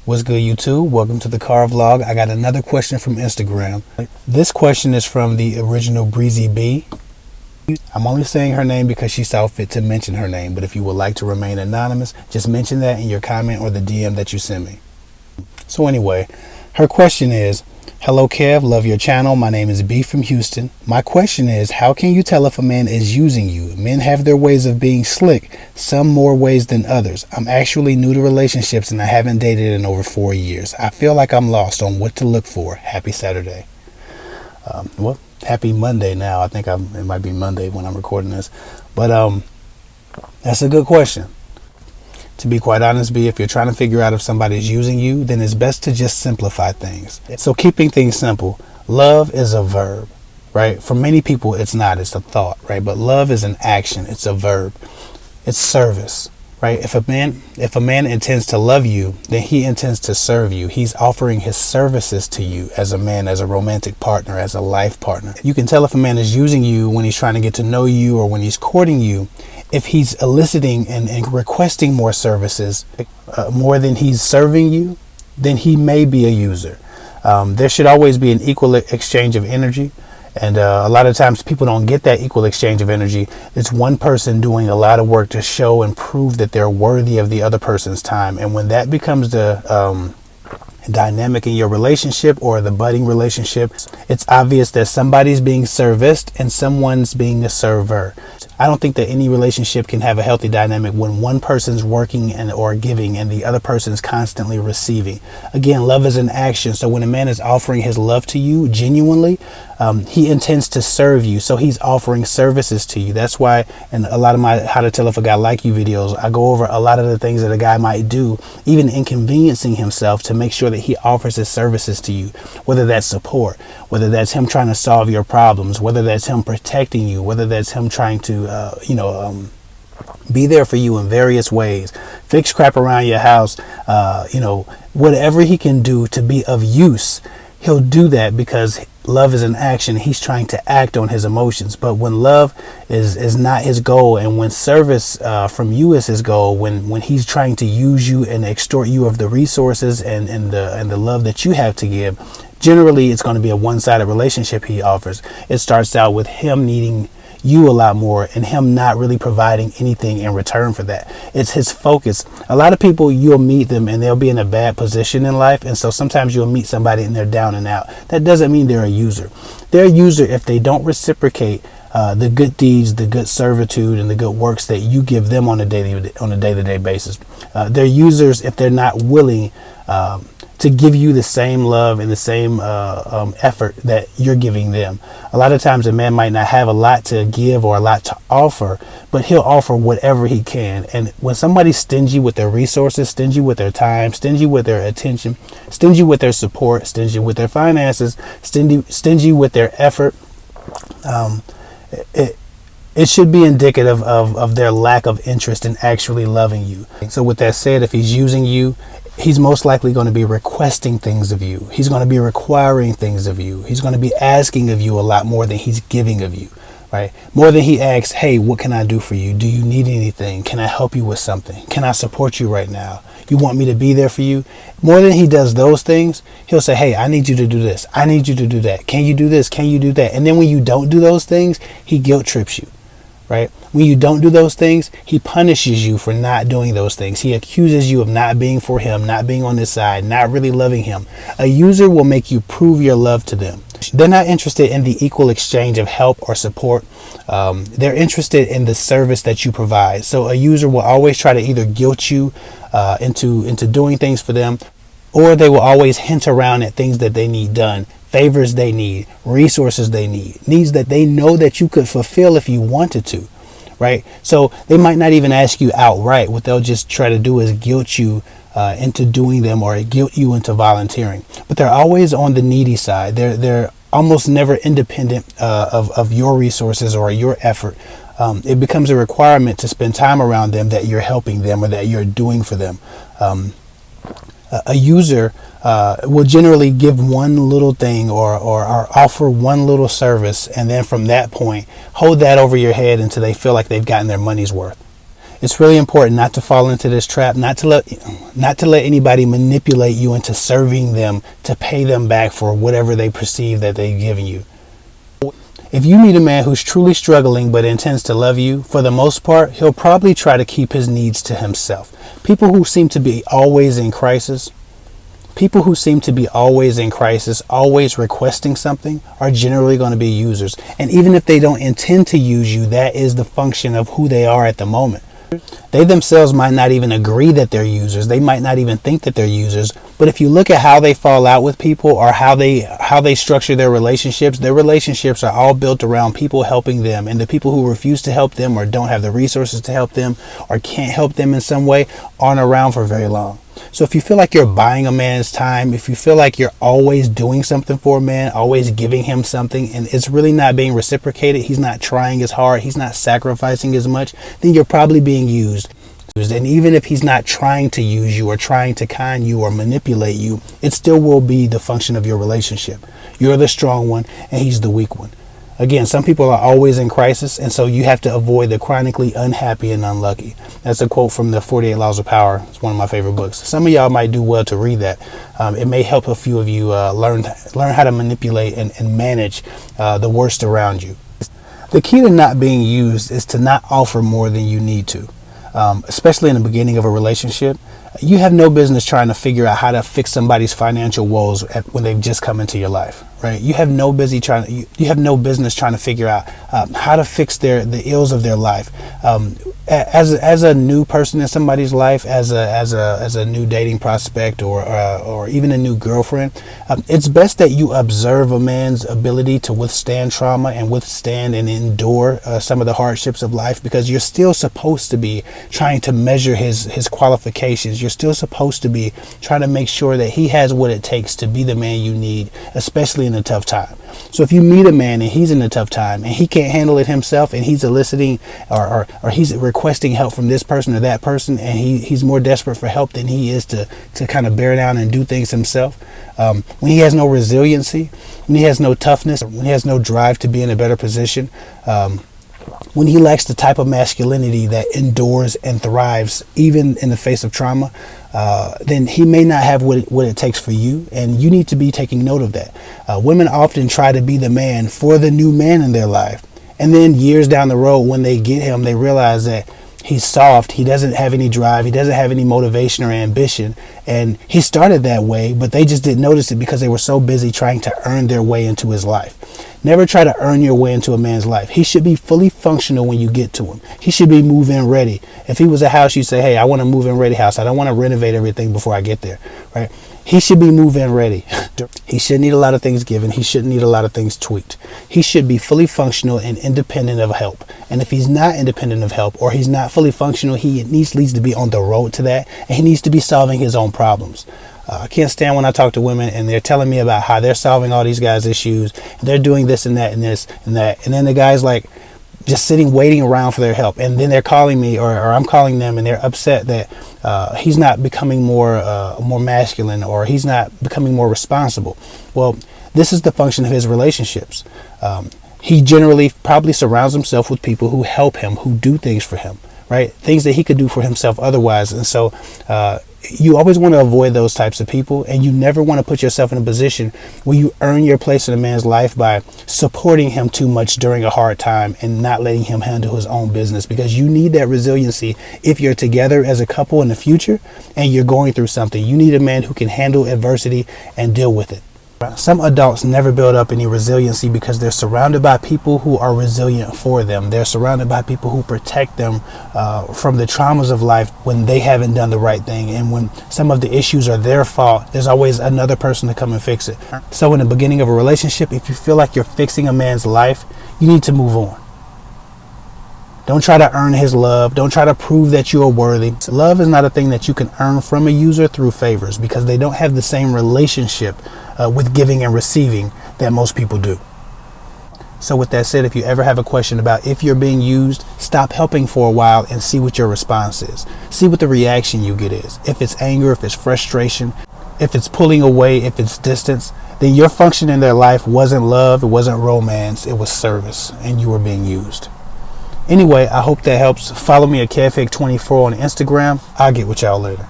What's good, YouTube? Welcome to the car vlog. I got another question from Instagram. This question is from the original Breezy B. I'm only saying her name because she saw fit to mention her name, but if you would like to remain anonymous, just mention that in your comment or the DM that you send me. So anyway, her question is, hello Kev, love your channel. My name is B from Houston. My question is, how can you tell if a man is using you? Men have their ways of being slick, some more ways than others. I'm actually new to relationships and I haven't dated in over 4 years. I feel like I'm lost on what to look for. Happy Saturday. Well, happy Monday now. I think it might be Monday when I'm recording this. But that's a good question. To be quite honest, B, if you're trying to figure out if somebody's using you, then it's best to just simplify things. So keeping things simple, love is a verb, right? For many people, it's not. It's a thought, right? But love is an action. It's a verb. It's service, right? If a man intends to love you, then he intends to serve you. He's offering his services to you as a man, as a romantic partner, as a life partner. You can tell if a man is using you when he's trying to get to know you or when he's courting you. If he's eliciting and requesting more services, more than he's serving you, then he may be a user. There should always be an equal exchange of energy. And a lot of times people don't get that equal exchange of energy. It's one person doing a lot of work to show and prove that they're worthy of the other person's time. And when that becomes the dynamic in your relationship or the budding relationship, it's obvious that somebody's being serviced and someone's being a server. I don't think that any relationship can have a healthy dynamic when one person's working or giving and the other person's constantly receiving. Again, love is an action. So when a man is offering his love to you genuinely, he intends to serve you. So he's offering services to you. That's why in a lot of my How to Tell If a Guy Like You videos, I go over a lot of the things that a guy might do, even inconveniencing himself to make sure that he offers his services to you, whether that's support, whether that's him trying to solve your problems, whether that's him protecting you, whether that's him trying to be there for you in various ways, fix crap around your house, whatever he can do to be of use, he'll do that because love is an action. He's trying to act on his emotions. But when love is not his goal, and when service from you is his goal, when he's trying to use you and extort you of the resources and the love that you have to give, generally it's going to be a one-sided relationship he offers. It starts out with him needing you a lot more and him not really providing anything in return for that. It's his focus. A lot of people, you'll meet them and they'll be in a bad position in life, and so sometimes you'll meet somebody and they're down and out. That doesn't mean they're a user. They're a user if they don't reciprocate the good deeds, the good servitude, and the good works that you give them on a day-to-day basis. They're users if they're not willing to give you the same love and the same effort that you're giving them. A lot of times a man might not have a lot to give or a lot to offer, but he'll offer whatever he can. And when somebody's stingy with their resources, stingy with their time, stingy with their attention, stingy with their support, stingy with their finances, stingy with their effort, it should be indicative of their lack of interest in actually loving you. So with that said, if he's using you, he's most likely going to be requesting things of you. He's going to be requiring things of you. He's going to be asking of you a lot more than he's giving of you, right? More than he asks, hey, what can I do for you? Do you need anything? Can I help you with something? Can I support you right now? You want me to be there for you? More than he does those things, he'll say, hey, I need you to do this. I need you to do that. Can you do this? Can you do that? And then when you don't do those things, he guilt trips you. Right? When you don't do those things, he punishes you for not doing those things. He accuses you of not being for him, not being on his side, not really loving him. A user will make you prove your love to them. They're not interested in the equal exchange of help or support. They're interested in the service that you provide. So a user will always try to either guilt you into doing things for them, or they will always hint around at things that they need done, favors they need, resources they need, needs that they know that you could fulfill if you wanted to, right? So they might not even ask you outright. What they'll just try to do is guilt you into doing them, or guilt you into volunteering. But they're always on the needy side. They're almost never independent of your resources or your effort. It becomes a requirement to spend time around them, that you're helping them or that you're doing for them. A user will generally give one little thing or offer one little service, and then from that point hold that over your head until they feel like they've gotten their money's worth. It's really important not to fall into this trap, not to let anybody manipulate you into serving them to pay them back for whatever they perceive that they've given you. If you meet a man who's truly struggling but intends to love you, for the most part, he'll probably try to keep his needs to himself. People who seem to be always in crisis, always requesting something, are generally going to be users. And even if they don't intend to use you, that is the function of who they are at the moment. They themselves might not even agree that they're users. They might not even think that they're users. But if you look at how they fall out with people, or how they structure their relationships are all built around people helping them. And the people who refuse to help them, or don't have the resources to help them, or can't help them in some way, aren't around for very long. So if you feel like you're buying a man's time, if you feel like you're always doing something for a man, always giving him something, and it's really not being reciprocated, he's not trying as hard, he's not sacrificing as much, then you're probably being used. And even if he's not trying to use you or trying to con you or manipulate you, it still will be the function of your relationship. You're the strong one and he's the weak one. Again, some people are always in crisis, and so you have to avoid the chronically unhappy and unlucky. That's a quote from the 48 Laws of Power. It's one of my favorite books. Some of y'all might do well to read that. It may help a few of you learn how to manipulate and manage the worst around you. The key to not being used is to not offer more than you need to, especially in the beginning of a relationship. You have no business trying to figure out how to fix somebody's financial woes when they've just come into your life, right? You have no business trying to figure out how to fix the ills of their life. As a new person in somebody's life, as a new dating prospect, or even a new girlfriend, it's best that you observe a man's ability to withstand trauma and withstand and endure some of the hardships of life, because you're still supposed to be trying to measure his qualifications. You're still supposed to be trying to make sure that he has what it takes to be the man you need, especially in a tough time. So if you meet a man and he's in a tough time and he can't handle it himself, and he's eliciting or he's requesting help from this person or that person, and he's more desperate for help than he is to kind of bear down and do things himself, when he has no resiliency, when he has no toughness, when he has no drive to be in a better position, when he lacks the type of masculinity that endures and thrives even in the face of trauma, then he may not have what it takes for you, and you need to be taking note of that. Women often try to be the man for the new man in their life, and then years down the road, when they get him, they realize that he's soft, he doesn't have any drive, he doesn't have any motivation or ambition, and he started that way, but they just didn't notice it because they were so busy trying to earn their way into his life. Never try to earn your way into a man's life. He should be fully functional when you get to him. He should be move-in ready. If he was a house, you say, hey, I want a move-in ready house. I don't want to renovate everything before I get there, right? He should be move-in ready. He shouldn't need a lot of things given. He shouldn't need a lot of things tweaked. He should be fully functional and independent of help. And if he's not independent of help, or he's not fully functional, he needs to be on the road to that, and he needs to be solving his own problems. I can't stand when I talk to women and they're telling me about how they're solving all these guys' issues, and they're doing this and that and this and that, and then the guy's like just sitting waiting around for their help, and then they're calling me, or I'm calling them, and they're upset that he's not becoming more masculine, or he's not becoming more responsible. Well, this is the function of his relationships. He generally probably surrounds himself with people who help him, who do things for him, right? Things that he could do for himself otherwise. And so you always want to avoid those types of people, and you never want to put yourself in a position where you earn your place in a man's life by supporting him too much during a hard time and not letting him handle his own business, because you need that resiliency if you're together as a couple in the future and you're going through something. You need a man who can handle adversity and deal with it. Some adults never build up any resiliency because they're surrounded by people who are resilient for them. They're surrounded by people who protect them from the traumas of life when they haven't done the right thing. And when some of the issues are their fault, there's always another person to come and fix it. So in the beginning of a relationship, if you feel like you're fixing a man's life, you need to move on. Don't try to earn his love. Don't try to prove that you are worthy. Love is not a thing that you can earn from a user through favors, because they don't have the same relationship with giving and receiving that most people do. So with that said, if you ever have a question about if you're being used, stop helping for a while and see what your response is. See what the reaction you get is. If it's anger, if it's frustration, if it's pulling away, if it's distance, then your function in their life wasn't love, it wasn't romance, it was service, and you were being used. Anyway, I hope that helps. Follow me at KFIG24 on Instagram. I'll get with y'all later.